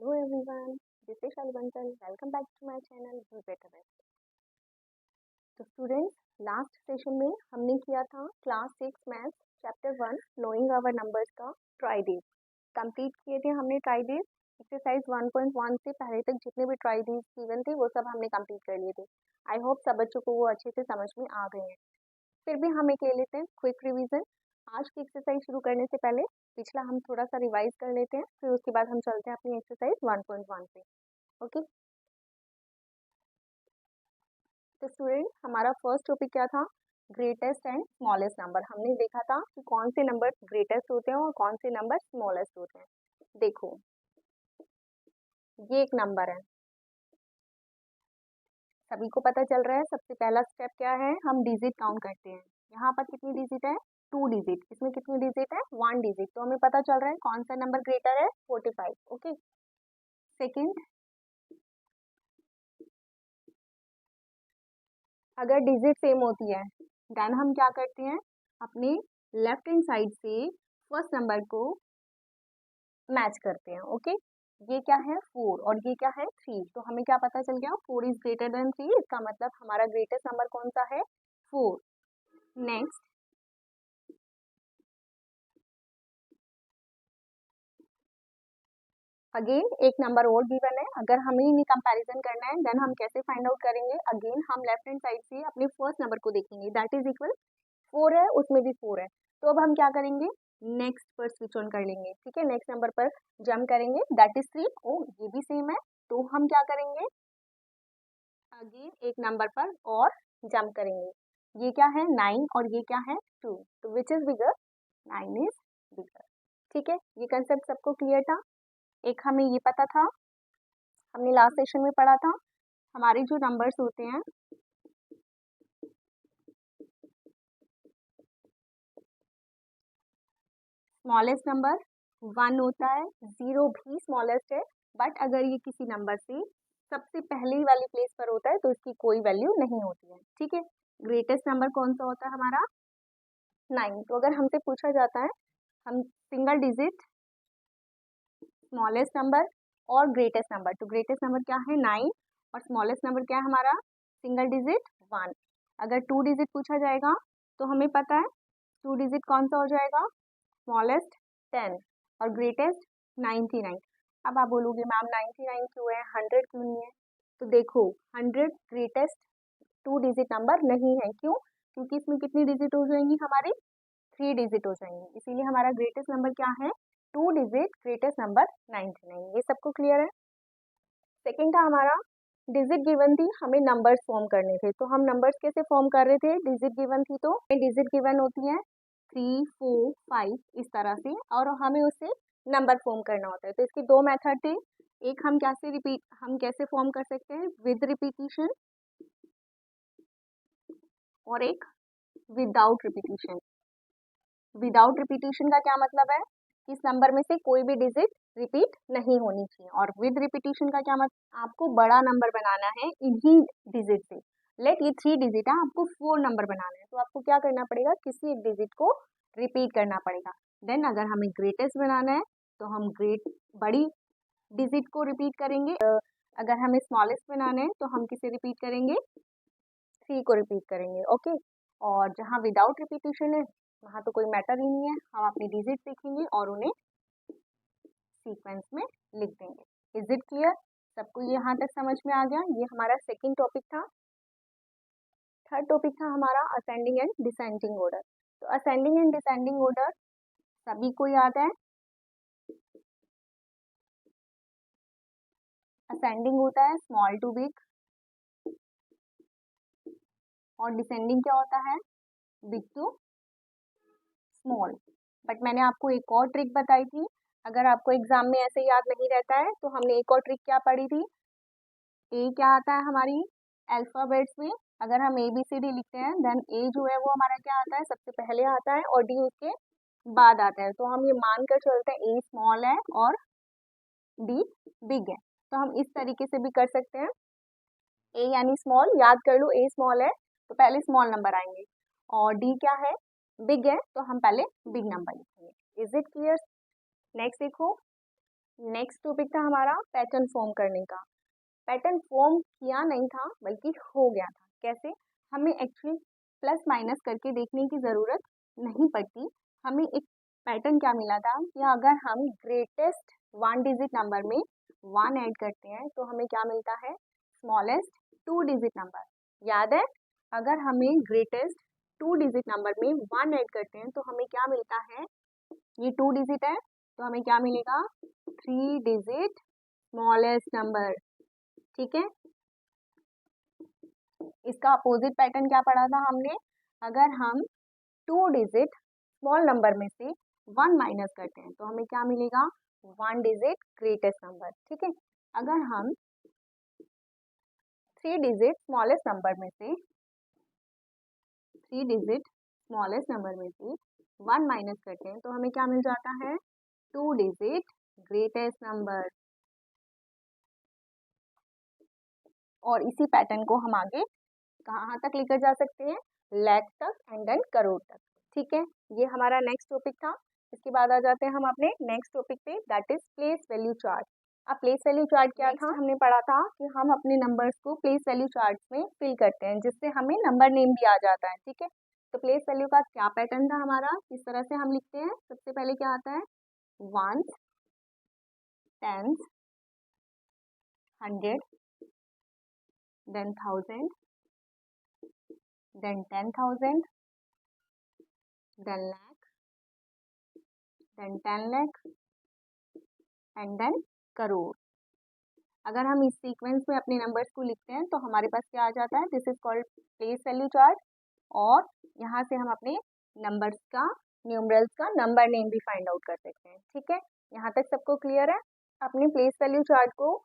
Hello everyone, this is Shalu Bansal. Welcome back to my channel Be Better Best. तो students, last session में हमने किया था class 6 maths chapter 1 knowing our numbers का ट्राई डेज कंप्लीट किए थे हमने। ट्राई डेज एक्सरसाइज 1.1 से पहले तक जितने भी ट्राई डेज गिवन थे वो सब हमने कंप्लीट कर लिए थे। आई होप सब बच्चों को वो अच्छे से समझ में आ गए हैं। फिर भी हम एक ले लेते हैं क्विक रिवीजन। आज की एक्सरसाइज शुरू करने से पहले पिछला हम थोड़ा सा रिवाइज कर लेते हैं, फिर उसके बाद हम चलते हैं अपनी एक्सरसाइज 1.1 पे। ओके, तो स्टूडेंट हमारा फर्स्ट टॉपिक क्या था? Greatest and smallest number. हमने देखा था कि कौन से नंबर ग्रेटेस्ट होते हैं और कौन से नंबर स्मॉलेस्ट होते हैं। देखो, ये एक नंबर है, सभी को पता चल रहा है। सबसे पहला स्टेप क्या है? हम डिजिट काउंट करते हैं। यहाँ पर कितनी डिजिट है? 2 डिजिट। इसमें कितनी डिजिट है? 1 डिजिट। तो हमें पता चल रहा है कौन सा नंबर ग्रेटर है? 45। ओके, सेकेंड, अगर डिजिट सेम होती है देन हम क्या करते हैं? अपने लेफ्ट हैंड साइड से फर्स्ट नंबर को मैच करते हैं। ओके, ये क्या है? 4 और ये क्या है? 3। तो हमें क्या पता चल गया? 4 इज ग्रेटर देन 3। इसका मतलब हमारा ग्रेटेस्ट नंबर कौन सा है? 4। नेक्स्ट, अगेन एक नंबर और गिवन है। अगर हमें इन्हें कंपैरिजन करना है देन हम कैसे फाइंड आउट करेंगे? अगेन हम लेफ्ट हैंड साइड से अपने फर्स्ट नंबर को देखेंगे, दैट इज इक्वल 4 है, उसमें भी 4 है। तो अब हम क्या करेंगे? नेक्स्ट पर स्विच ऑन कर लेंगे। ठीक है, नेक्स्ट नंबर पर जंप करेंगे, दैट इज 3। ओ, ये भी सेम है, तो हम क्या करेंगे? अगेन एक नंबर पर और जंप करेंगे। ये क्या है? 9 और ये क्या है? 2। तो which is bigger? 9 is bigger. ठीक है, ये कंसेप्ट सबको क्लियर था। एक हमें ये पता था, हमने लास्ट सेशन में पढ़ा था, हमारे जो नंबर्स होते हैं स्मॉलेस्ट नंबर 1 होता है, 0 भी स्मॉलेस्ट है। बट अगर ये किसी नंबर से सबसे पहले वाली प्लेस पर होता है तो इसकी कोई वैल्यू नहीं होती है। ठीक है, ग्रेटेस्ट नंबर कौन सा होता है हमारा? 9। तो अगर हमसे पूछा जाता है हम सिंगल डिजिट स्मॉलेस्ट नंबर और ग्रेटेस्ट नंबर, तो ग्रेटेस्ट नंबर क्या है? 9 और स्मॉलेस्ट नंबर क्या है हमारा? Single digit 1। अगर 2 डिजिट पूछा जाएगा तो हमें पता है 2 डिजिट कौन सा हो जाएगा? स्मॉलेस्ट 10 और ग्रेटेस्ट 99। अब आप बोलोगे मैम 99 क्यों है, 100 क्यों नहीं है? तो देखो, 100 ग्रेटेस्ट 2 डिजिट नंबर नहीं है। क्यों? क्योंकि इसमें कितनी डिजिट हो जाएंगी हमारी? 3 डिजिट हो जाएंगी। इसीलिए हमारा ग्रेटेस्ट नंबर क्या है? 2 डिजिट ग्रेटेस्ट नंबर 99। ये सबको क्लियर है? सेकेंड था हमारा डिजिट गिवन थी, हमें नंबर्स फॉर्म करने थे। तो हम नंबर्स कैसे फॉर्म कर रहे थे? डिजिट गिवन थी तो डिजिट गिवन होती है 3, 4, 5 इस तरह से, और हमें उससे नंबर फॉर्म करना होता है। तो इसके दो मेथड थे। एक हम कैसे फॉर्म कर सकते हैं? विद रिपीटिशन, और एक विदाउट रिपीटिशन। विदाउट रिपीटिशन का क्या मतलब है? इस नंबर में से कोई भी डिजिट रिपीट नहीं होनी चाहिए। और विद रिपीटिशन का क्या मतलब? आपको बड़ा नंबर बनाना है इन्हीं डिजिट से। लेट ये 3 डिजिट है, आपको 4 नंबर बनाना है, तो आपको क्या करना पड़ेगा? किसी एक डिजिट को रिपीट करना पड़ेगा। देन अगर हमें ग्रेटेस्ट बनाना है तो हम बड़ी डिजिट को रिपीट करेंगे। अगर हमें स्मॉलेस्ट बनाना है तो हम किसे रिपीट करेंगे? 3 को रिपीट करेंगे। ओके, और जहाँ विदाउट रिपीटिशन है वहाँ तो कोई मैटर ही नहीं है, हम अपनी डिजिट देखेंगे और उन्हें सीक्वेंस में लिख देंगे। Is it clear? सबको ये यहाँ तक समझ में आ गया? ये हमारा सेकंड टॉपिक था। थर्ड टॉपिक था हमारा असेंडिंग एंड डिसेंडिंग ऑर्डर। तो असेंडिंग एंड डिसेंडिंग ऑर्डर सभी को याद है। असेंडिंग होता है स्मॉल टू बिग और डिसेंडिंग क्या होता है? Big to small. बट मैंने आपको एक और ट्रिक बताई थी, अगर आपको एग्जाम में ऐसे याद नहीं रहता है तो हमने एक और ट्रिक क्या पढ़ी थी? ए क्या आता है हमारी अल्फाबेट्स में? अगर हम ABCD लिखते हैं देन ए जो है वो हमारा क्या आता है? सबसे पहले आता है और डी उसके बाद आता है। तो हम ये मानकर चलते हैं ए स्मॉल है और डी बिग है। तो हम इस तरीके से भी कर सकते हैं। ए यानी स्मॉल, याद कर लो, ए स्मॉल है तो पहले स्मॉल नंबर आएंगे, और डी क्या है? बिग है, तो हम पहले बिग नंबर लिखेंगे। Is it clear? नेक्स्ट देखो, नेक्स्ट टॉपिक था हमारा पैटर्न फॉर्म करने का। पैटर्न फॉर्म किया नहीं था बल्कि हो गया था। कैसे? हमें एक्चुअली प्लस माइनस करके देखने की ज़रूरत नहीं पड़ती। हमें एक पैटर्न क्या मिला था कि अगर हम ग्रेटेस्ट 1 डिजिट नंबर में 1 ऐड करते हैं तो हमें क्या मिलता है? Smallest 2 digit number. याद है? अगर हमें ग्रेटेस्ट 2 डिजिट नंबर में 1 ऐड करते हैं तो हमें क्या मिलता है? ये 2 डिजिट है तो हमें क्या मिलेगा? 3 डिजिट स्मॉलेस्ट नंबर। ठीक है, इसका अपोजिट पैटर्न क्या पढ़ा था हमने? अगर हम 2 डिजिट स्मॉल नंबर में से 1 माइनस करते हैं तो हमें क्या मिलेगा? 1 डिजिट ग्रेटेस्ट नंबर। ठीक है, अगर हम 3 डिजिट स्मॉलेस्ट नंबर में से 1 माइनस करते हैं तो हमें क्या मिल जाता है? 2 डिजिट ग्रेटेस्ट नंबर। और इसी पैटर्न को हम आगे कहाँ तक लेकर जा सकते हैं? लाख तक एंड देन करोड़ तक। ठीक है, ये हमारा नेक्स्ट टॉपिक था। इसके बाद आ जाते हैं हम अपने नेक्स्ट टॉपिक पे, that is place value chart. अब प्लेस वैल्यू चार्ट क्या था? हमने पढ़ा था कि हम अपने नंबर्स को प्लेस वैल्यू चार्ट में फिल करते हैं जिससे हमें नंबर नेम भी आ जाता है। ठीक है, तो प्लेस वैल्यू का क्या पैटर्न था हमारा? किस तरह से हम लिखते हैं? सबसे पहले क्या आता है? 1s, 10s, 100, then 1000, then 10,000, then lakh, then 10 lakh and then crore. अगर हम इस सीक्वेंस में अपने नंबर्स को लिखते हैं तो हमारे पास क्या आ जाता है? This is called place value chart. और यहाँ से हम अपने नंबर्स का, न्यूमरल्स का नंबर नेम भी फाइंड आउट कर सकते हैं। ठीक है, यहाँ तक सबको क्लियर है? अपने प्लेस वैल्यू चार्ट को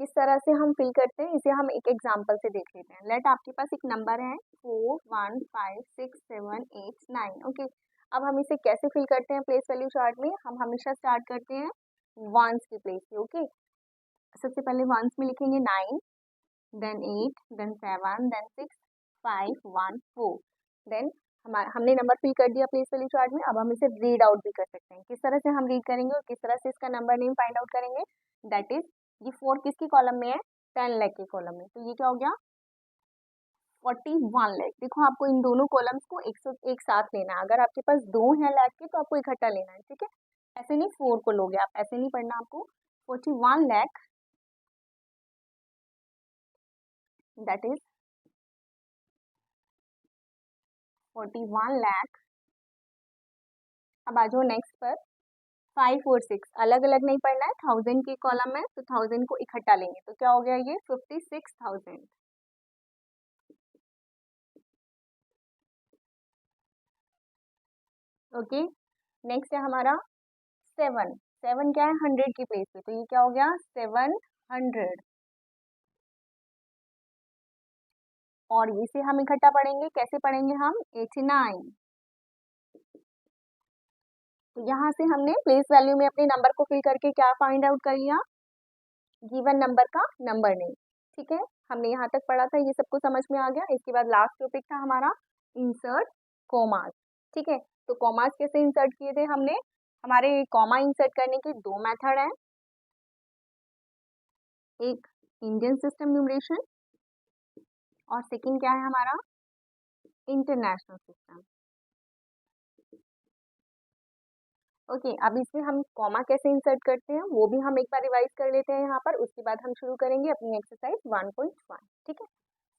किस तरह से हम फिल करते हैं इसे हम एक एग्जांपल से देख लेते हैं। लेट आपके पास एक नंबर है 4 1 5 6 7 8 9। ओके, अब हम इसे कैसे फिल करते हैं प्लेस वैल्यू चार्ट में? हम हमेशा स्टार्ट करते हैं वंस की प्लेस से। ओके, सबसे पहले वंस में लिखेंगे 9, देन 8, देन 7, देन 6 5 1 4। देन हमने नंबर फिल कर दिया प्लेस वैल्यू चार्ट में। अब हम इसे रीड आउट भी कर सकते हैं। किस तरह से हम रीड करेंगे और किस तरह से इसका नंबर नेम फाइंड आउट करेंगे? दैट इज, ये 4 किसकी कॉलम में है? 10 लाख के कॉलम में। तो ये क्या हो गया? 41 लाख। देखो, आपको इन दोनों कॉलम्स को एक साथ लेना है। अगर आपके पास दो हैं लाख के तो आपको इकट्ठा लेना है। ठीक है, ऐसे नहीं 4 को लोगे आप, ऐसे नहीं पढ़ना आपको। 41 लाख, दैट इज 41 लाख। अब आ जाओ नेक्स्ट पर। 5 और 6 अलग अलग नहीं पढ़ना है, 1000 के कॉलम है तो 1000 को इकट्ठा लेंगे तो क्या हो गया? ये 56,000। ओके, नेक्स्ट है हमारा 7। 7 क्या है? 100 की प्लेस पे, तो ये क्या हो गया? 700। और इसे हम इकट्ठा पढ़ेंगे, कैसे पढ़ेंगे हम? 89। तो यहाँ से हमने प्लेस वैल्यू में अपने नंबर को फिल करके क्या फाइंड आउट कर लिया? गिवन नंबर का नंबर नेम। ठीक है, हमने यहाँ तक पढ़ा था, ये सबको समझ में आ गया। इसके बाद लास्ट टॉपिक था हमारा इंसर्ट कॉमास। ठीक है, तो कॉमास कैसे इंसर्ट किए थे हमने? हमारे कॉमा इंसर्ट करने के दो मेथड हैं, एक इंडियन सिस्टम न्यूमरेशन और सेकंड क्या है हमारा? International system. ओके, अब इसमें हम कॉमा कैसे इंसर्ट करते हैं वो भी हम एक बार रिवाइज कर लेते हैं यहाँ पर। उसके बाद हम शुरू करेंगे अपनी एक्सरसाइज 1.1। ठीक है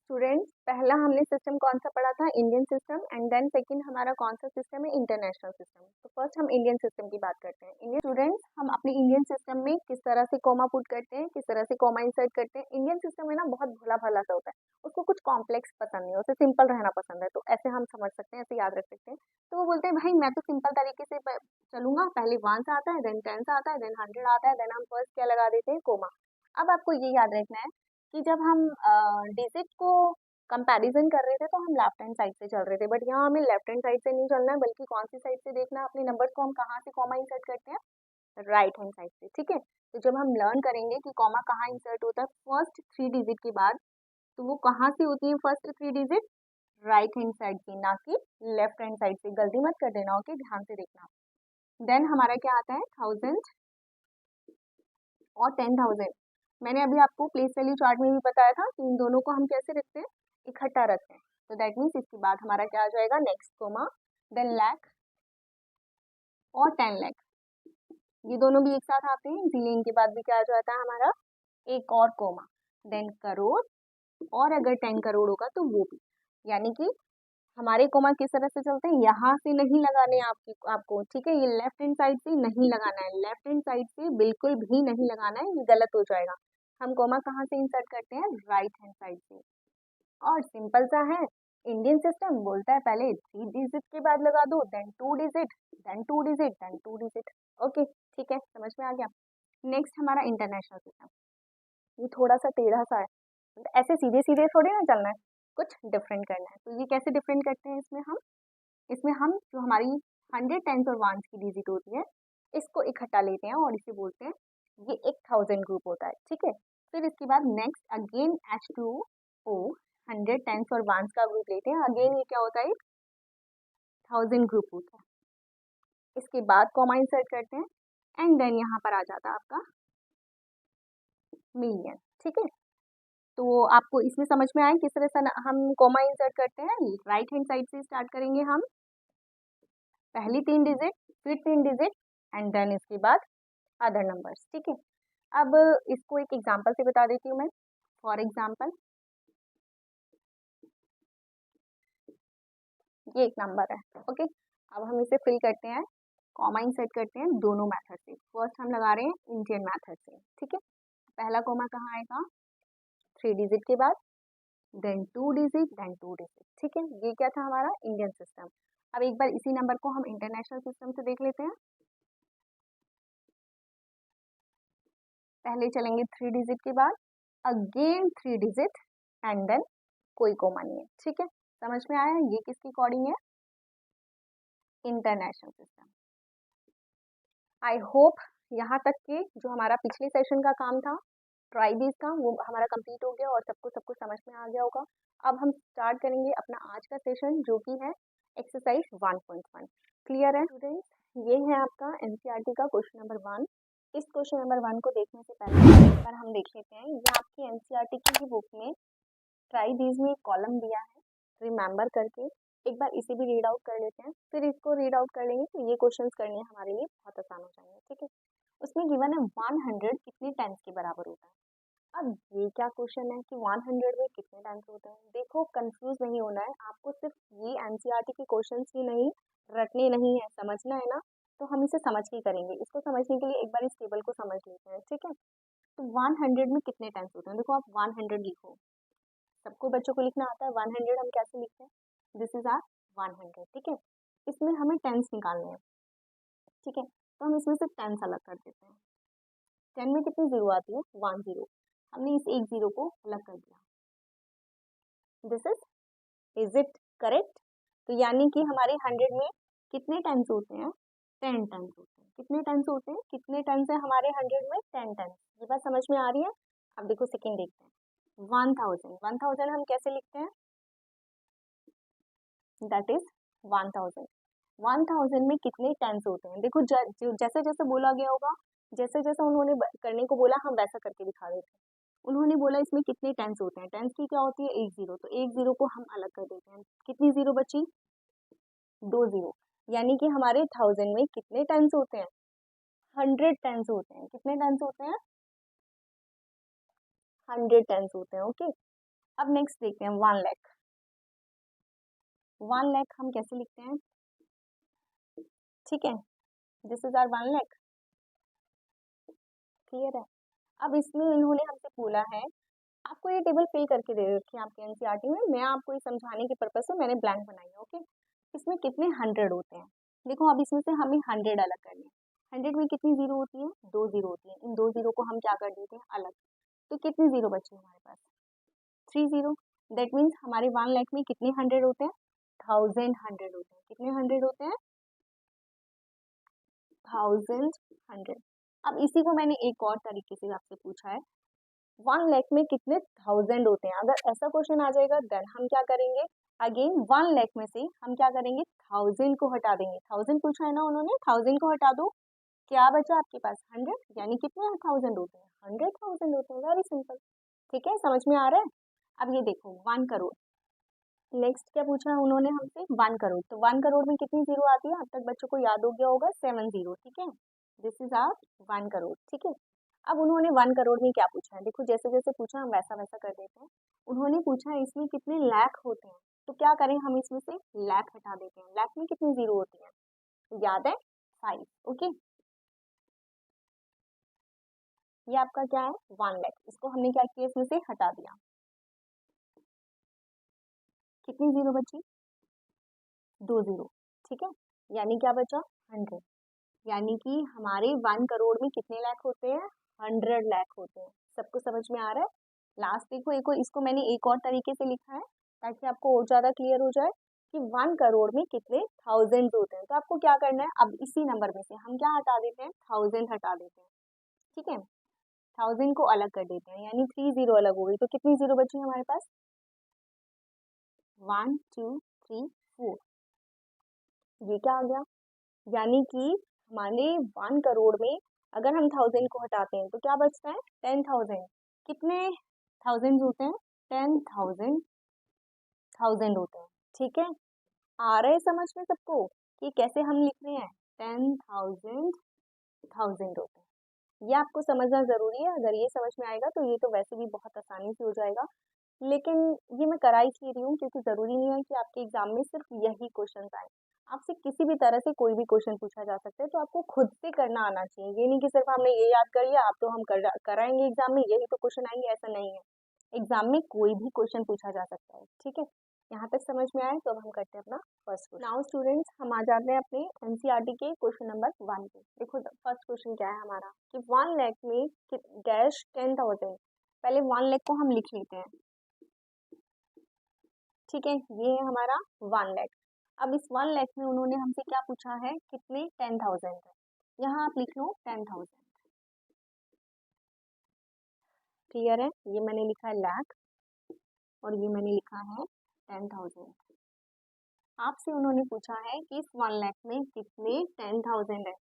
स्टूडेंट्स, पहला हमने सिस्टम कौन सा पढ़ा था? Indian system. And then second हमारा कौन सा सिस्टम है? International system. तो फर्स्ट हम इंडियन सिस्टम की बात करते हैं। इंडियन स्टूडेंट्स, हम अपने इंडियन सिस्टम में किस तरह से कॉमा पुट करते हैं, किस तरह से कॉमा इंसर्ट करते हैं। इंडियन सिस्टम में ना बहुत भोला भाला सा होता है, उसको कुछ कॉम्प्लेक्स पसंद नहीं, उसे सिंपल रहना पसंद है। तो ऐसे हम समझ सकते हैं, ऐसे याद रख सकते हैं। तो वो बोलते हैं भाई मैं तो सिंपल तरीके से चलूंगा, पहले 1 आता है, देन 10 आता है, देन 100 आता है, देन हम फर्स्ट क्या लगा देते हैं? कोमा। अब आपको ये याद रखना है कि जब हम डिजिट को कंपैरिजन कर रहे थे तो हम लेफ्ट हैंड साइड से चल रहे थे, बट यहाँ हमें लेफ्ट हैंड साइड से नहीं चलना है, बल्कि कौन सी साइड से देखना है? अपने नंबर्स को हम कहाँ से कॉमा इंसर्ट करते हैं? राइट हैंड साइड से। ठीक है, तो जब हम लर्न करेंगे कि कॉमा कहाँ इंसर्ट होता है फर्स्ट 3 डिजिट के बाद, तो वो कहाँ से होती है first 3 digit? Right hand side की, ना कि लेफ्ट हैंड साइड से। गलती मत कर देना, ओके, ध्यान से देखना। देन हमारा क्या आता है? 1000, और 10,000। मैंने अभी आपको प्लेस वैल्यू चार्ट में भी बताया था कि इन दोनों को हम कैसे रखते हैं, इकट्ठा रखते हैं। तो दैट मीन्स इसके बाद हमारा क्या आ जाएगा, नेक्स्ट कोमा, देन लाख और 10 लाख, ये दोनों भी एक साथ आते हैं। इसीलिए इनके बाद भी क्या आ जाता है हमारा, एक और कोमा, देन करोड़, और अगर 10 करोड़ होगा तो वो भी। यानी कि हमारे कोमा किस तरह से चलते हैं, यहाँ से नहीं लगाने आपको, ठीक है, ये लेफ्ट हैंड साइड से नहीं लगाना है, लेफ्ट हैंड साइड से बिल्कुल भी नहीं लगाना है, ये गलत हो जाएगा। हम कोमा कहाँ से इंसर्ट करते हैं, राइट हैंड साइड से। और सिंपल सा है, इंडियन सिस्टम बोलता है पहले 3 डिजिट के बाद लगा दो, then 2 digit, then 2 digit, then 2 digit. Okay, ठीक है, समझ में आ गया। नेक्स्ट हमारा इंटरनेशनल सिस्टम, ये थोड़ा सा टेढ़ा सा है, ऐसे सीधे सीधे थोड़ी ना चलना है, कुछ डिफरेंट करना है। तो ये कैसे डिफरेंट करते हैं, इसमें हम जो हमारी 100, 10 और 1 की डिजिट होती है, इसको इकट्ठा लेते हैं और इसे बोलते हैं, ये एक 1000 ग्रुप होता है, ठीक है। फिर इसके बाद नेक्स्ट अगेन H2O 100, 10 और 1 का ग्रुप लेते हैं, अगेन ये क्या होता है, 1000 ग्रुप होता है। इसके बाद कॉमा इंसर्ट करते हैं एंड देन यहाँ पर आ जाता है आपका मिलियन, ठीक है। तो आपको इसमें समझ में आया किस तरह से हम कॉमा इंसर्ट करते हैं। राइट हैंड साइड से स्टार्ट करेंगे हम, पहली 3 डिजिट, फिर 3 डिजिट एंड देन इसके बाद अदर नंबर्स, ठीक है। अब इसको एक एग्जांपल से बता देती हूँ मैं। फॉर एग्जांपल ये एक नंबर है, ओके। अब हम इसे फिल करते हैं, कॉमा इंसर्ट करते हैं दोनों मेथड से। फर्स्ट हम लगा रहे हैं इंडियन मेथड से, ठीक है। पहला कॉमा कहाँ आएगा, 3 डिजिट के बाद, देन 2 डिजिट, देन 2 डिजिट, ठीक है। ये क्या था हमारा इंडियन सिस्टम। अब एक बार इसी नंबर को हम इंटरनेशनल सिस्टम से देख लेते हैं। पहले चलेंगे 3 डिजिट के बाद, अगेन 3 डिजिट एंड देन कोई कोमा नहीं है, ठीक है। समझ में आया ये किसके अकॉर्डिंग है, इंटरनेशनल सिस्टम। आई होप यहाँ तक के जो हमारा पिछले सेशन का काम था ट्राइबीज का, वो हमारा कंप्लीट हो गया और सबको सब कुछ समझ में आ गया होगा। अब हम स्टार्ट करेंगे अपना आज का सेशन, जो कि है एक्सरसाइज 1.1। क्लियर है स्टूडेंट्स, ये है आपका एनसीईआरटी का क्वेश्चन नंबर 1। इस क्वेश्चन नंबर 1 को देखने से पहले एक बार हम देख लेते हैं, ये आपकी एनसीईआरटी की बुक में ट्राइबीज में कॉलम दिया है, रिमेंबर करके एक बार इसे भी रीड आउट कर लेते हैं। फिर इसको रीड आउट कर लेंगे तो ये क्वेश्चंस करने हमारे लिए बहुत आसान हो जाएंगे, ठीक है। उसमें गिवन है 100 कितने टेंस के बराबर होता है। अब ये क्या क्वेश्चन है कि 100 में कितने टेंस होते हैं। देखो कंफ्यूज नहीं होना है आपको, सिर्फ ये एनसीईआरटी के क्वेश्चंस ही नहीं रटने नहीं है, समझना है ना। तो हम इसे समझ के करेंगे। इसको समझने के लिए एक बार इस टेबल को समझ लेते हैं, ठीक है। तो 100 में कितने टेंस होते हैं, देखो आप 100 लिखो, सबको बच्चों को लिखना आता है। 100 हम कैसे लिखते हैं, दिस इज आर 100, ठीक है। इसमें हमें टेंस निकालने हैं, ठीक है। तो हम इसमें से टेंस अलग कर देते हैं। 10 में कितनी जीरो आती है, 1 0, हमने इस एक जीरो को अलग कर दिया, दिस इज इट करेक्ट। तो यानी कि हमारे 100 में कितने टेंस होते हैं, 10 टेंस होते हैं। कितने टेंस होते हैं, कितने टेंस है हमारे 100 में, 10 टेंस। ये बात समझ में आ रही है। अब देखो सेकंड देखते हैं, 1000 हम कैसे लिखते हैं, दैट इज 1000। 1000 में कितने टेंस होते हैं, देखो जैसे जैसे बोला गया होगा, जैसे जैसे उन्होंने करने को बोला हम वैसा करके दिखा देते हैं। उन्होंने बोला इसमें कितने टेंस होते हैं, टेंस की क्या होती है, एक जीरो, तो एक जीरो को हम अलग कर देते हैं। कितनी जीरो बची, 2 जीरो। यानी कि हमारे 1000 में कितने टेंस होते हैं, 100 टेंस होते हैं। कितने टेंस होते हैं, 100 टेंस होते हैं, ओके। अब नेक्स्ट देखते हैं 1 लाख। 1 लाख हम कैसे लिखते हैं, ठीक है, this is our 1 lakh, clear है। अब इसमें इन्होंने हमसे बोला है, आपको ये टेबल फिल करके दे रखी है आपके एनसीईआरटी में, मैं आपको ये समझाने के पर्पज से मैंने ब्लैंक बनाई है, ओके। इसमें कितने 100 होते हैं, देखो अब इसमें से हमें 100 अलग करने हैं। 100 में कितनी जीरो होती है, 2 जीरो होती है। इन 2 जीरो को हम क्या कर देते हैं, अलग। तो कितनी जीरो बची हमारे पास, 3 जीरो। दैट मीन्स हमारे 1 लाख में कितने 100 होते हैं, 1000 100 होते हैं। कितने 100 होते हैं, 1000 100। अब इसी को मैंने एक और तरीके से आपसे पूछा है, 1 लाख में कितने 1000 होते हैं। अगर ऐसा क्वेश्चन आ जाएगा देन हम क्या करेंगे, अगेन 1 लाख में से हम क्या करेंगे, 1000 को हटा देंगे। 1000 पूछा है ना उन्होंने, 1000 को हटा दो, क्या बचा आपके पास 100, यानी कितने 1000 होते हैं, 100,000 होते हैं। वेरी सिंपल, ठीक है, समझ में आ रहा है। अब ये देखो 1 करोड़, नेक्स्ट क्या पूछा है उन्होंने हमसे, 1 करोड़। तो 1 करोड़ में कितनी जीरो आती है, अब तक बच्चों को याद हो गया होगा 7 जीरो, ठीक है। दिस इज आवर 1 करोड़, ठीक है। अब उन्होंने 1 करोड़ में क्या पूछा है, देखो जैसे जैसे पूछा हम वैसा वैसा कर देते हैं। उन्होंने पूछा है इसमें कितने लाख होते हैं, तो क्या करें, हम इसमें से लाख हटा देते हैं। लाख में कितनी जीरो होती है, तो याद है 5, ओके। ये आपका क्या है 1 लाख, इसको हमने क्या किया, इसमें से हटा दिया। कितनी जीरो बची, 2 जीरो, ठीक है। यानी क्या बचा 100, यानी कि हमारे 1 करोड़ में कितने लाख होते हैं, 100 लाख होते हैं। सबको समझ में आ रहा है। लास्ट देखो एक इसको मैंने एक और तरीके से लिखा है ताकि आपको और ज्यादा क्लियर हो जाए कि 1 करोड़ में कितने थाउजेंड होते हैं। तो आपको क्या करना है, अब इसी नंबर में से हम क्या हटा देते हैं, 1000 हटा देते हैं, ठीक है। 1000 को अलग कर देते हैं, यानी 3 जीरो अलग हो गई। तो कितनी जीरो बची हमारे पास, 1 2 3 4, ये क्या आ गया, यानी कि हमारे 1 करोड़ में अगर हम 1000 को हटाते हैं तो क्या बचता है 10,000। कितने थाउजेंड होते हैं, 10,000 थाउजेंड होते हैं, ठीक है। आ रहे समझ में सबको कि कैसे हम लिख रहे हैं, 10,000 थाउजेंड होते हैं। ये आपको समझना जरूरी है, अगर ये समझ में आएगा तो ये तो वैसे भी बहुत आसानी से हो जाएगा। लेकिन ये मैं करा इसलिए रही हूँ क्योंकि जरूरी नहीं है कि आपके एग्जाम में सिर्फ यही क्वेश्चन आए। आपसे किसी भी तरह से कोई भी क्वेश्चन पूछा जा सकता है, तो आपको खुद से करना आना चाहिए। ये नहीं कि सिर्फ हमने ये याद कर लिया आप तो हम कराएंगे एग्जाम में यही तो क्वेश्चन आएंगे, ऐसा नहीं है। एग्जाम में कोई भी क्वेश्चन पूछा जा सकता है, ठीक है। यहाँ तक समझ में आए तो अब हम करते हैं अपना फर्स्ट क्वेश्चन। नाउ स्टूडेंट्स हम आ जाते हैं अपने एनसीईआरटी के क्वेश्चन नंबर 1 पे। देखो फर्स्ट क्वेश्चन क्या है हमारा कि 1 लाख में डैश 10,000। पहले 1 लाख को हम लिख लेते हैं, ठीक है। ये है हमारा 1 लाख। अब इस 1 लाख में उन्होंने हमसे क्या पूछा है, कितने 10,000 है। यहाँ आप लिख लो 10,000, क्लियर है। ये मैंने लिखा है लाख और ये मैंने लिखा है 10,000। आपसे उन्होंने पूछा है कि इस 1 लाख में कितने 10,000 है।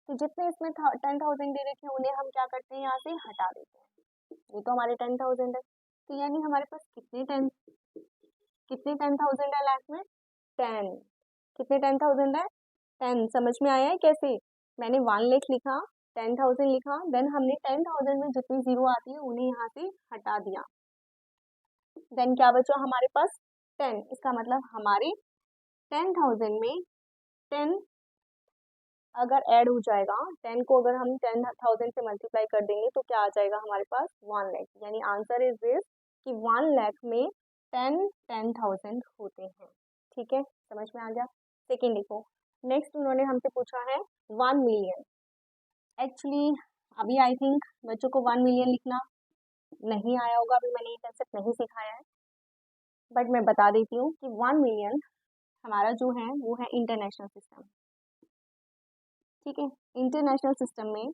तो जितने इसमें 10,000 दे रखे हैं उन्हें हम क्या करते हैं, यहाँ से हटा देते हैं। ये तो हमारे 10,000 है, तो यानी हमारे पास कितने 10,000 है लाख में, 10। कितने 10,000 है, 10। समझ में आया है कैसे, मैंने 1 लाख लिखा, 10,000 लिखा, देन हमने 10,000 में जितनी जीरो आती है उन्हें यहाँ से हटा दिया। देन क्या बचा हमारे पास 10। इसका मतलब हमारे 10,000 में 10 अगर ऐड हो जाएगा, 10 को अगर हम 10,000 से मल्टीप्लाई कर देंगे तो क्या आ जाएगा हमारे पास 1 लाख। यानी आंसर इज दिस कि 1 लाख में 10,000 होते हैं, ठीक है। समझ में आ गया। सेकेंड देखो, नेक्स्ट उन्होंने हमसे पूछा है 1 मिलियन। एक्चुअली अभी आई थिंक बच्चों को 1 मिलियन लिखना नहीं आया होगा, अभी मैंने ये कंसेप्ट नहीं सिखाया है, बट मैं बता देती हूँ कि 1 मिलियन हमारा जो है वो है इंटरनेशनल सिस्टम, ठीक है। इंटरनेशनल सिस्टम में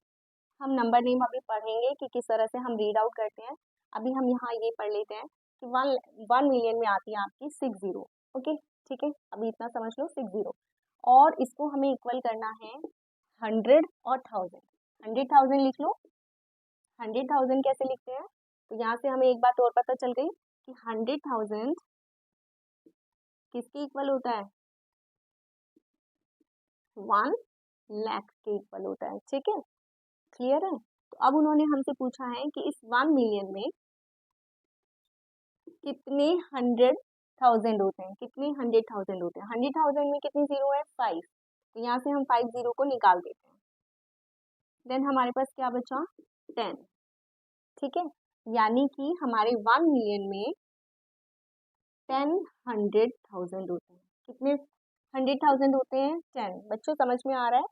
हम नंबर नेम अभी पढ़ेंगे कि किस तरह से हम रीड आउट करते हैं। अभी हम यहाँ ये पढ़ लेते हैं कि 1 मिलियन में आती है आपकी 6 जीरो, ओके, ठीक है। अभी इतना समझ लो 6 जीरो, और इसको हमें इक्वल करना है 100 और 1000। 100,000 लिख लो। 100,000 कैसे लिखते हैं, तो यहाँ से हमें एक बात और पता चल गई कि 100,000 किसके इक्वल होता है, 1 लाख के इक्वल होता है, ठीक है। क्लियर है। तो अब उन्होंने हमसे पूछा है कि इस 1 मिलियन में कितने 100,000 होते हैं, कितने 100,000 होते हैं। 100,000 में कितनी जीरो है, 5। तो यहाँ से हम 5 जीरो को निकाल देते हैं। देन हमारे पास क्या बचा 10, ठीक है। यानी कि हमारे 1 मिलियन में 100,000 होते हैं। कितने 100,000 होते हैं, 10। बच्चों समझ में आ रहा है